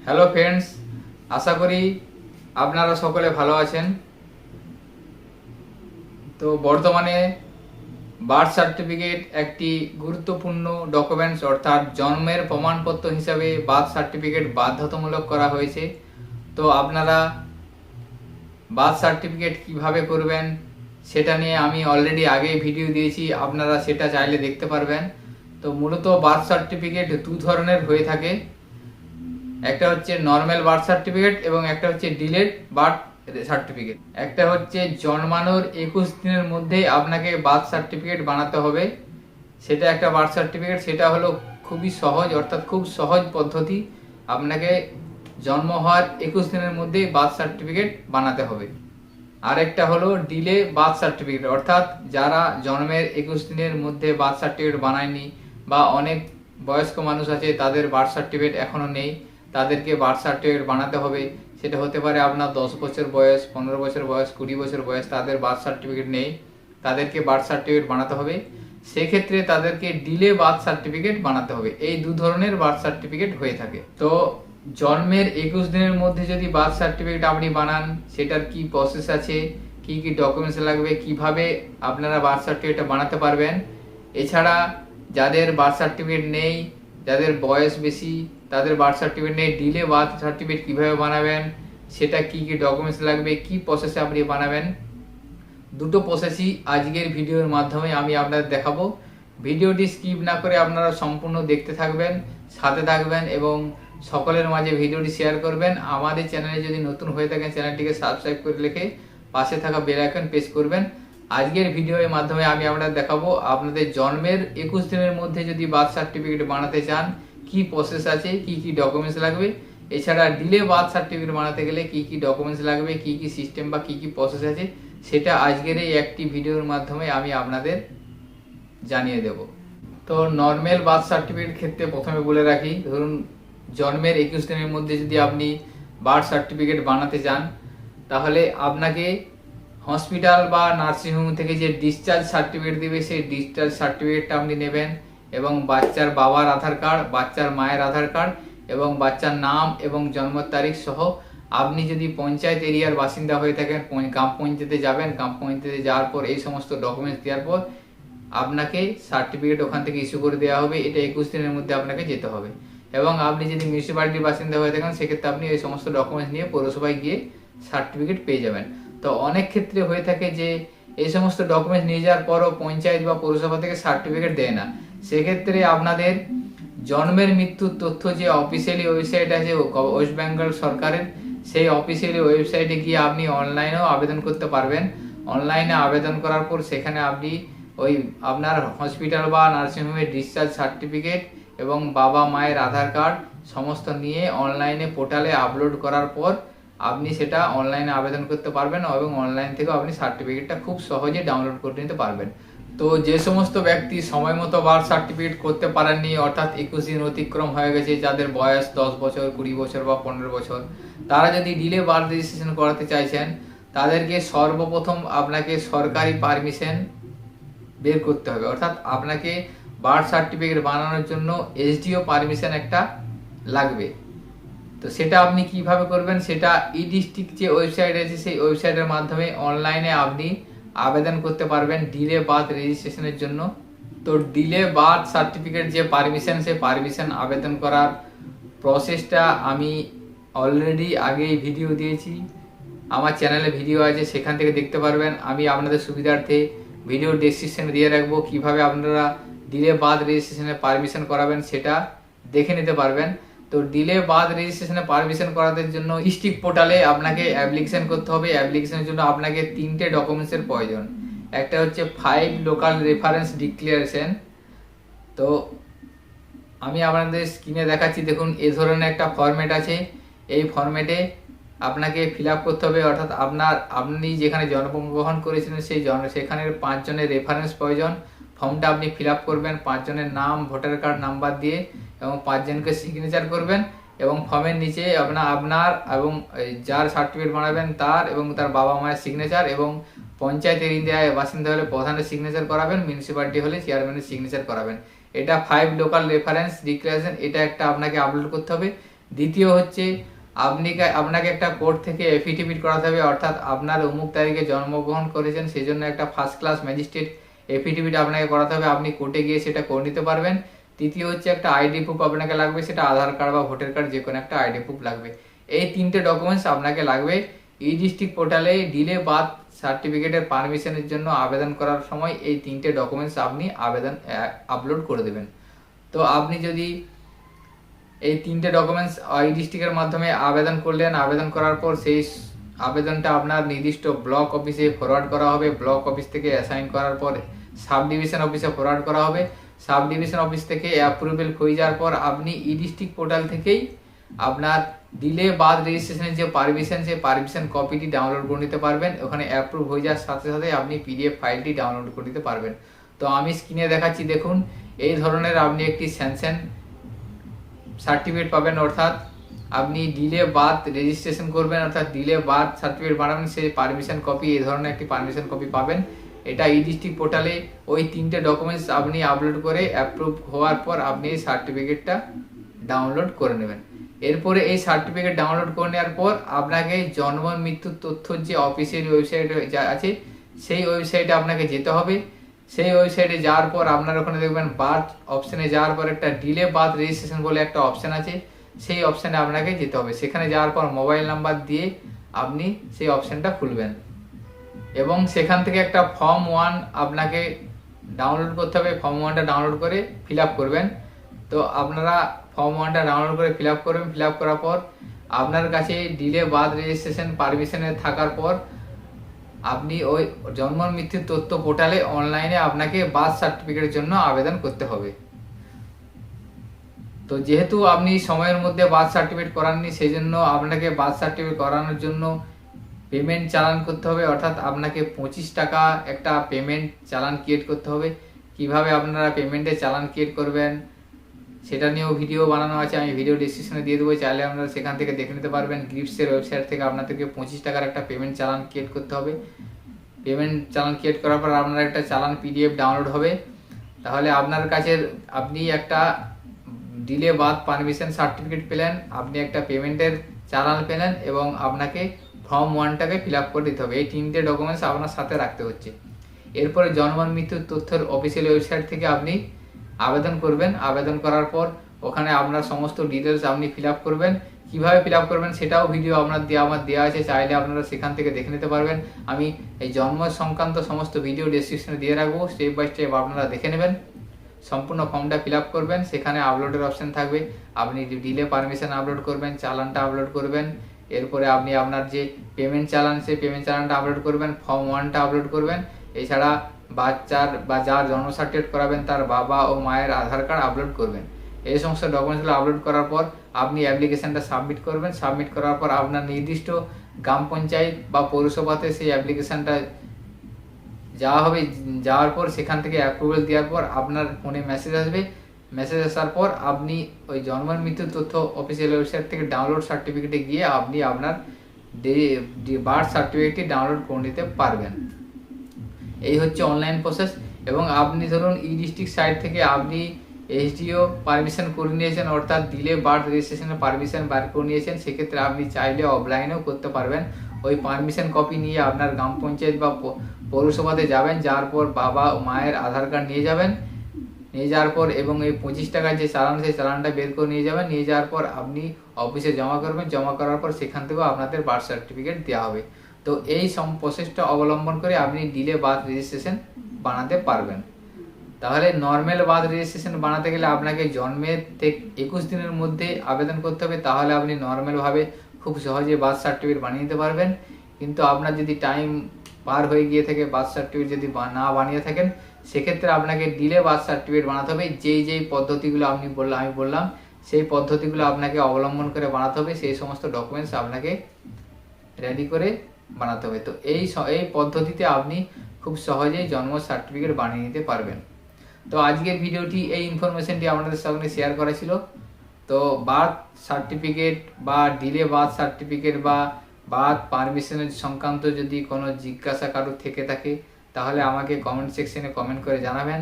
Hello friends, আশা করি আপনারা সকলে ভালো আছেন। তো বর্তমানে বার্থ সার্টিফিকেট একটি গুরুত্বপূর্ণ ডকুমেন্টস, অর্থাৎ জন্মের প্রমাণপত্র হিসাবে বার্থ সার্টিফিকেট বাধ্যতামূলক করা হয়েছে। তো আপনারা বার্থ সার্টিফিকেট কিভাবে করবেন সেটা নিয়ে আমি অলরেডি আগেই ভিডিও দিয়েছি, আপনারা সেটা চাইলে দেখতে পারবেন। তো মূলত বার্থ সার্টিফিকেট দু ধরনের হয়ে থাকে, একটা হচ্ছে নর্মাল বার্থ সার্টিফিকেট এবং একটা হচ্ছে ডিলেড বার্থ সার্টিফিকেট। একটা হচ্ছে জন্মানোর 21 দিনের মধ্যে আপনাকে বার্থ সার্টিফিকেট বানাতে হবে, সেটা একটা বার্থ সার্টিফিকেট। সেটা হলো খুবই সহজ, অর্থাৎ খুব সহজ পদ্ধতি। আপনাকে জন্ম হওয়ার 21 দিনের মধ্যেই বার্থ সার্টিফিকেট বানাতে হবে। আরেকটা হলো ডিলে বার্থ সার্টিফিকেট, অর্থাৎ যারা জন্মের 21 দিনের মধ্যে বার্থ সার্টিফিকেট বানায়নি বা অনেক বয়স্ক মানুষ আছে তাদের বার্থ সার্টিফিকেট এখনো নেই, তাদেরকে বার্থ সার্টিফিকেট বানাতে হবে। সেটা হতে পারে আপনার 10 বছর বয়স, 15 বছর বয়স, 20 বছর বয়স, তাদের বার্থ সার্টিফিকেট নেই, তাদেরকে বার্থ সার্টিফিকেট বানাতে হবে। সেক্ষেত্রে তাদেরকে ডিলে বার্থ সার্টিফিকেট বানাতে হবে। এই দু ধরনের বার্থ সার্টিফিকেট হয়ে থাকে। তো জন্মের 21 দিনের মধ্যে যদি বার্থ সার্টিফিকেট আপনি বানান, সেটার কি প্রসেস আছে, কি কি ডকুমেন্টস লাগবে, কিভাবে আপনারা বার্থ সার্টিফিকেটটা বানাতে পারবেন, এছাড়া যাদের বার্থ সার্টিফিকেট নেই, যাদের বয়স বেশি, তাদের বার্থ সার্টিফিকেট নেই, ডিলে বার্থ সার্টিফিকেট কিভাবে বানাবেন, সেটা কি কি ডকুমেন্টস লাগবে, কি প্রসেসে আপনি বানাবেন, দুটো প্রসেসই আজকের ভিডিওর মাধ্যমে আমি আপনাদের দেখাবো। ভিডিওটি স্কিপ না করে আপনারা সম্পূর্ণ দেখতে থাকবেন, সাথে থাকবেন এবং সকলের মাঝে ভিডিওটি শেয়ার করবেন। আমাদের চ্যানেলে যদি নতুন হয়ে থাকেন চ্যানেলটিকে সাবস্ক্রাইব করে রেখে পাশে থাকা বেল আইকন প্রেস করবেন। আজকের ভিডিওর মাধ্যমে আমি আপনাদের দেখাবো আপনাদের জন্মের 21 দিনের মধ্যে যদি বার্থ সার্টিফিকেট বানাতে চান কি প্রসেস আছে, কি কি ডকুমেন্টস লাগবে, এছাড়া ডিলে বার্থ সার্টিফিকেট বানাতে গেলে কি কি ডকুমেন্টস লাগবে, কি কি সিস্টেম বা কি কি প্রসেস আছে, সেটা আজকের এই একটি ভিডিওর মাধ্যমে আমি আপনাদের জানিয়ে দেব। তো নর্মাল বার্থ সার্টিফিকেট ক্ষেত্রে প্রথমে বলে রাখি, ধরুন জন্মের 21 দিনের মধ্যে যদি আপনি বার্থ সার্টিফিকেট বানাতে চান, তাহলে আপনাকে হসপিটাল বা নার্সিংহোম থেকে যে ডিসচার্জ সার্টিফিকেট দেবে সেই ডিসচার্জ সার্টিফিকেটটা আপনি নেবেন এবং বাচ্চার বাবার আধার কার্ড, বাচ্চার মায়ের আধার কার্ড এবং বাচ্চার নাম এবং জন্ম তারিখ সহ, আপনি যদি পঞ্চায়েত এরিয়ার বাসিন্দা হয়ে থাকেন গ্রাম পঞ্চায়েতে যাবেন, গ্রাম পঞ্চায়েতে যাওয়ার পর এই সমস্ত ডকুমেন্টস দেওয়ার পর আপনাকে সার্টিফিকেট ওখান থেকে ইস্যু করে দেওয়া হবে। এটা 21 দিনের মধ্যে আপনাকে যেতে হবে। এবং আপনি যদি মিউনিসিপ্যালিটির বাসিন্দা হয়ে থাকেন সেক্ষেত্রে আপনি এই সমস্ত ডকুমেন্টস নিয়ে পৌরসভায় গিয়ে সার্টিফিকেট পেয়ে যাবেন। তো অনেক ক্ষেত্রে হয়ে থাকে যে এই সমস্ত ডকুমেন্টস নিয়ে যাওয়ার পরও পঞ্চায়েত বা পৌরসভা থেকে সার্টিফিকেট দেয় না। সেক্ষেত্রে আপনাদের জন্মের মৃত্যুর তথ্য যে অফিসিয়ালি ওয়েবসাইট আছে ওয়েস্ট বেঙ্গল সরকারের, সেই অফিসিয়ালি ওয়েবসাইটে গিয়ে আপনি অনলাইনেও আবেদন করতে পারবেন। অনলাইনে আবেদন করার পর সেখানে আপনি ওই আপনার হসপিটাল বা নার্সিংহোমের ডিসচার্জ সার্টিফিকেট এবং বাবা মায়ের আধার কার্ড সমস্ত নিয়ে অনলাইনে পোর্টালে আপলোড করার পর আপনি সেটা অনলাইনে আবেদন করতে পারবেন এবং অনলাইন থেকেও আপনি সার্টিফিকেটটা খুব সহজে ডাউনলোড করে নিতে পারবেন। তো যে সমস্ত ব্যক্তি সময় মতো বার্থ সার্টিফিকেট করতে পারেননি, অর্থাৎ 21 দিন অতিক্রম হয়ে গেছে, যাদের বয়স 10 বছর, 20 বছর বা 15 বছর, তারা যদি ডিলে বার্থ রেজিস্ট্রেশন করাতে চাইছেন, তাদেরকে সর্বপ্রথম আপনাকে সরকারি পারমিশন বের করতে হবে। অর্থাৎ আপনাকে বার্থ সার্টিফিকেট বানানোর জন্য এসডিও পারমিশন একটা লাগবে। তো সেটা আপনি কিভাবে করবেন, সেটা ই ডিস্ট্রিক্ট যে ওয়েবসাইট আছে সেই ওয়েবসাইটের মাধ্যমে অনলাইনে আপনি আবেদন করতে পারবেন ডিলে বার্থ রেজিস্ট্রেশনের জন্য। তো ডিলে বার্থ সার্টিফিকেট যে পারমিশন, সেই পারমিশন আবেদন করার প্রসেসটা আমি অলরেডি আগেই ভিডিও দিয়েছি, আমার চ্যানেলে ভিডিও আছে, সেখান থেকে দেখতে পারবেন। আমি আপনাদের সুবিধার্থে ভিডিও ডেসক্রিপশনে দিয়ে রাখবো, কিভাবে আপনারা ডিলে বার্থ রেজিস্ট্রেশনে পারমিশন করাবেন সেটা দেখে নিতে পারবেন। তো ডিলে বার্থ রেজিস্ট্রেশনে পারমিশন করানোর জন্য ডিস্ট্রিক্ট পোর্টালে আপনাকে অ্যাপ্লিকেশন করতে হবে। অ্যাপ্লিকেশনের জন্য আপনাকে 3টে ডকুমেন্টসের প্রয়োজন। একটা হচ্ছে 5 লোকাল রেফারেন্স ডিক্লারেশন। তো আমি আপনাদের স্ক্রিনে দেখাচ্ছি, দেখুন এই ধরনের একটা ফরম্যাট আছে। এই ফরম্যাটে আপনাকে ফিল আপ করতে হবে, অর্থাৎ আপনি যেখানে জন্মগ্রহণ করেছিলেন সেখানের 5 জনের রেফারেন্স প্রয়োজন। ফর্মটা আপনি ফিল আপ করবেন 5 জনের নাম, ভোটার কার্ড নাম্বার দিয়ে এবং 5 জনকে সিগনেচার করবেন এবং ফর্মের নিচে আপনার এবং যার সার্টিফিকেট বানাবেন তার এবং তার বাবা মায়ের সিগনেচার এবং পঞ্চায়েত এরিয়ায় বাসিন্দা হলে প্রধানের সিগনেচার করাবেন, মিউনিসিপ্যালিটি হলে চেয়ারম্যানের সিগনেচার করাবেন। এটা 5 লোকাল রেফারেন্স ডিক্লারেশন, এটা একটা আপনাকে আপলোড করতে হবে। দ্বিতীয় হচ্ছে আপনাকে একটা কোর্ট থেকে এফিডেভিট করাতে হবে, অর্থাৎ আপনার অমুক তারিখে জন্মগ্রহণ করেছেন সেই জন্য একটা ফার্স্ট ক্লাস ম্যাজিস্ট্রেট এফিডেভিট আপনাকে করাতে হবে, আপনি কোর্টে গিয়ে সেটা করে নিতে পারবেন। তৃতীয় হচ্ছে একটা আইডি প্রুফ আপনাকে লাগবে, সেটা আধার কার্ড বা ভোটার কার্ড যে কোনো একটা আইডি প্রুফ লাগবে। এই 3টে ডকুমেন্টস আপনাকে লাগবে ই ডিস্ট্রিক্ট পোর্টালে ডিলে বার্থ সার্টিফিকেটের পারমিশনের জন্য আবেদন করার সময়। এই 3টে ডকুমেন্টস আপনি আপলোড করে দেবেন। তো আপনি যদি এই 3টে ডকুমেন্টস ই ডিস্ট্রিক্টের মাধ্যমে আবেদন করলেন, আবেদন করার পর সেই আবেদনটা আপনার নির্দিষ্ট ব্লক অফিসে ফরওয়ার্ড করা হবে, ব্লক অফিস থেকে অ্যাসাইন করার পর সাব ডিভিশন অফিসে ফরওয়ার্ড করা হবে, সাব ডিভিশন অফিস থেকে অ্যাপ্রুভেল হয়ে যাওয়ার পর আপনি ই ডিস্ট্রিক্ট পোর্টাল থেকেই আপনার ডিলে বার্থ রেজিস্ট্রেশনের যে পারমিশন, সেই পারমিশন কপিটি ডাউনলোড করে নিতে পারবেন। ওখানে অ্যাপ্রুভ হয়ে যাওয়ার সাথে সাথে আপনি পিডিএফ ফাইলটি ডাউনলোড করে নিতে পারবেন। তো আমি স্ক্রিনে দেখাচ্ছি, দেখুন এই ধরনের আপনি একটি স্যাংশন সার্টিফিকেট পাবেন, অর্থাৎ আপনি ডিলে বার্থ রেজিস্ট্রেশন করবেন, অর্থাৎ ডিলে বার্থ সার্টিফিকেট বানাবেন, সেই পারমিশন কপি, এই ধরনের একটি পারমিশন কপি পাবেন। এটা ই ডিস্ট্রিক্ট পোর্টালে ওই 3টে ডকুমেন্টস আপনি আপলোড করে অ্যাপ্রুভ হওয়ার পর আপনি এই সার্টিফিকেটটা ডাউনলোড করে নেবেন। এরপরে এই সার্টিফিকেট ডাউনলোড করে নেওয়ার পর আপনাকে জন্ম মৃত্যুর তথ্যর যে অফিসিয়াল ওয়েবসাইট আছে সেই ওয়েবসাইটে আপনাকে যেতে হবে। সেই ওয়েবসাইটে যাওয়ার পর আপনার ওখানে দেখবেন বার্থ অপশানে যাওয়ার পর একটা ডিলে বার্থ রেজিস্ট্রেশন বলে একটা অপশান আছে, সেই অপশানে আপনাকে যেতে হবে। সেখানে যাওয়ার পর মোবাইল নাম্বার দিয়ে আপনি সেই অপশানটা খুলবেন এবং সেখান থেকে একটা ফর্ম 1 আপনাকে ডাউনলোড করতে হবে। ফর্ম 1টা ডাউনলোড করে ফিল আপ করবেন। তো আপনারা ফর্ম 1টা ডাউনলোড করে ফিল আপ করবেন। ফিল আপ করার পর আপনার কাছে ডিলে বার্থ রেজিস্ট্রেশন পারমিশনে থাকার পর আপনি ওই জন্ম মৃত্যুর তথ্য পোর্টালে অনলাইনে আপনাকে বার্থ সার্টিফিকেটের জন্য আবেদন করতে হবে। তো যেহেতু আপনি সময়ের মধ্যে বার্থ সার্টিফিকেট করাননি, সেই জন্য আপনাকে বার্থ সার্টিফিকেট করানোর জন্য পেমেন্ট চালান করতে হবে, অর্থাৎ আপনাকে 25 টাকা একটা পেমেন্ট চালান ক্রিয়েট করতে হবে। কিভাবে আপনারা পেমেন্টে চালান ক্রিয়েট করবেন সেটা নিয়েও ভিডিও বানানো আছে, আমি ভিডিও ডিসক্রিপশনে দিয়ে দেবো, চাইলে আপনারা সেখান থেকে দেখে নিতে পারবেন। গ্রিপসের ওয়েবসাইট থেকে আপনাদেরকে 25 টাকার একটা পেমেন্ট চালান ক্রিয়েট করতে হবে। পেমেন্ট চালান ক্রিয়েট করার পর আপনার একটা চালান পিডিএফ ডাউনলোড হবে। তাহলে আপনার কাছে আপনি একটা ডিলে বার্থ পারমিশন সার্টিফিকেট পেলেন, আপনি একটা পেমেন্টের চালান পেলেন এবং আপনাকে ফর্ম 1টাকে ফিল আপ করে দিতে হবে। এই 3টে ডকুমেন্টস আপনার সাথে রাখতে হচ্ছে। এরপরে জন্ম মৃত্যুর তথ্যের অফিসিয়াল ওয়েবসাইট থেকে আপনি আবেদন করবেন। আবেদন করার পর ওখানে আপনার সমস্ত ডিটেলস আপনি ফিল আপ করবেন। কীভাবে ফিল আপ করবেন সেটাও ভিডিও আমার দেওয়া আছে, চাইলে আপনারা সেখান থেকে দেখে নিতে পারবেন। আমি এই জন্ম সংক্রান্ত সমস্ত ভিডিও ডেসক্রিপশনে দিয়ে রাখবো, স্টেপ বাই স্টেপ আপনারা দেখে নেবেন। সম্পূর্ণ ফর্মটা ফিল আপ করবেন, সেখানে আপলোডের অপশান থাকবে, আপনি ডিলে পারমিশন আপলোড করবেন, চালানটা আপলোড করবেন। এরপরে আপনি আপনার যে পেমেন্ট চালান সেই পেমেন্ট চালানটা আপলোড করবেন, ফর্ম 1টা আপলোড করবেন। এছাড়া বাচ্চার বা যার জন্ম সার্টিফিকেট করাবেন তার বাবা ও মায়ের আধার কার্ড আপলোড করবেন। এই সমস্ত ডকুমেন্টসগুলো আপলোড করার পর আপনি অ্যাপ্লিকেশানটা সাবমিট করবেন। সাবমিট করার পর আপনার নির্দিষ্ট গ্রাম পঞ্চায়েত বা পৌরসভাতে সেই অ্যাপ্লিকেশানটা যাওয়া হবে। যাওয়ার পর সেখান থেকে অ্যাপ্রুভেল দেওয়ার পর আপনার ফোনে মেসেজ আসবে। মেসেজ আসার পর আপনি ওই জন্ম মৃত্যুর তথ্য অফিসিয়াল ওয়েবসাইট থেকে ডাউনলোড সার্টিফিকেটে গিয়ে আপনি আপনার বার্থ সার্টিফিকেটটি ডাউনলোড করে নিতে পারবেন। এই হচ্ছে অনলাইন প্রসেস। এবং আপনি ধরুন ই ডিস্ট্রিক্ট সাইট থেকে আপনি এসডিও পারমিশন করে নিয়েছেন, অর্থাৎ ডিলে বার্থ রেজিস্ট্রেশনের পারমিশন বার করে নিয়েছেন, সেক্ষেত্রে আপনি চাইলে অফলাইনেও করতে পারবেন। ওই পারমিশন কপি নিয়ে আপনার গ্রাম পঞ্চায়েত বা পৌরসভাতে যাবেন, যাওয়ার পর বাবা ও মায়ের আধার কার্ড নিয়ে যাবেন। নিয়ে যাওয়ার পর এবং এই 25 টাকার যে চালান সেই চালানটা বের করে নিয়ে যাবেন। নিয়ে যাওয়ার পর আপনি অফিসে জমা করবেন। জমা করার পর সেখান থেকেও আপনাদের বার্থ সার্টিফিকেট দেওয়া হবে। তো এই প্রসেসটা অবলম্বন করে আপনি ডিলে বার্থ রেজিস্ট্রেশন বানাতে পারবেন। তাহলে নর্মাল বার্থ রেজিস্ট্রেশন বানাতে গেলে আপনাকে জন্মের থেকে 21 দিনের মধ্যে আবেদন করতে হবে, তাহলে আপনি নর্মালভাবে খুব সহজে বার্থ সার্টিফিকেট বানিয়ে নিতে পারবেন। কিন্তু আপনার যদি টাইম পার হয়ে গিয়ে থাকে, বার্থ সার্টিফিকেট যদি না বানিয়ে থাকেন, সেক্ষেত্রে আপনাকে ডিলে বার্থ সার্টিফিকেট বানাতে হবে। যেই পদ্ধতিগুলো আমি বললাম সেই পদ্ধতিগুলো আপনাকে অবলম্বন করে বানাতে হবে। সেই সমস্ত ডকুমেন্টস আপনাকে রেডি করে বানাতে হবে। তো এই পদ্ধতিতে আপনি খুব সহজেই জন্ম সার্টিফিকেট বানিয়ে নিতে পারবেন। তো আজকের ভিডিওটি এই ইনফরমেশনটি আপনাদের সঙ্গে শেয়ার করা ছিল। তো বার্থ সার্টিফিকেট বা ডিলে বার্থ সার্টিফিকেট বা বার্থ পারমিশনের সংক্রান্ত যদি কোনো জিজ্ঞাসা কারো থেকে থাকে তাহলে আমাকে কমেন্ট সেকশনে কমেন্ট করে জানাবেন।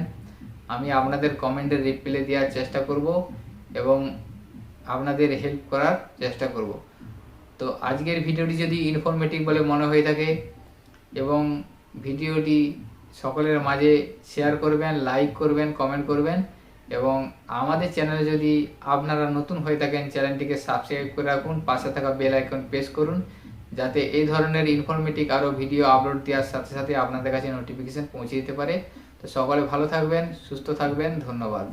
আমি আপনাদের কমেন্টের রিপ্লাই দেওয়ার চেষ্টা করব এবং আপনাদের হেল্প করার চেষ্টা করব। তো আজকের ভিডিওটি যদি ইনফরমেটিভ বলে মনে হয়ে থাকে এবং ভিডিওটি সকলের মাঝে শেয়ার করবেন, লাইক করবেন, কমেন্ট করবেন এবং আমাদের চ্যানেলে যদি আপনারা নতুন হয়ে থাকেন চ্যানেলটিকে সাবস্ক্রাইব করে রাখুন, পাশে থাকা বেল আইকন প্রেস করুন যাতে এই ধরনের ইনফরমেটিভ আরও ভিডিও আপলোড দেওয়ার সাথে সাথে আপনাদের কাছে নোটিফিকেশন পৌঁছে দিতে পারে। তো সকলে ভালো থাকবেন, সুস্থ থাকবেন, ধন্যবাদ।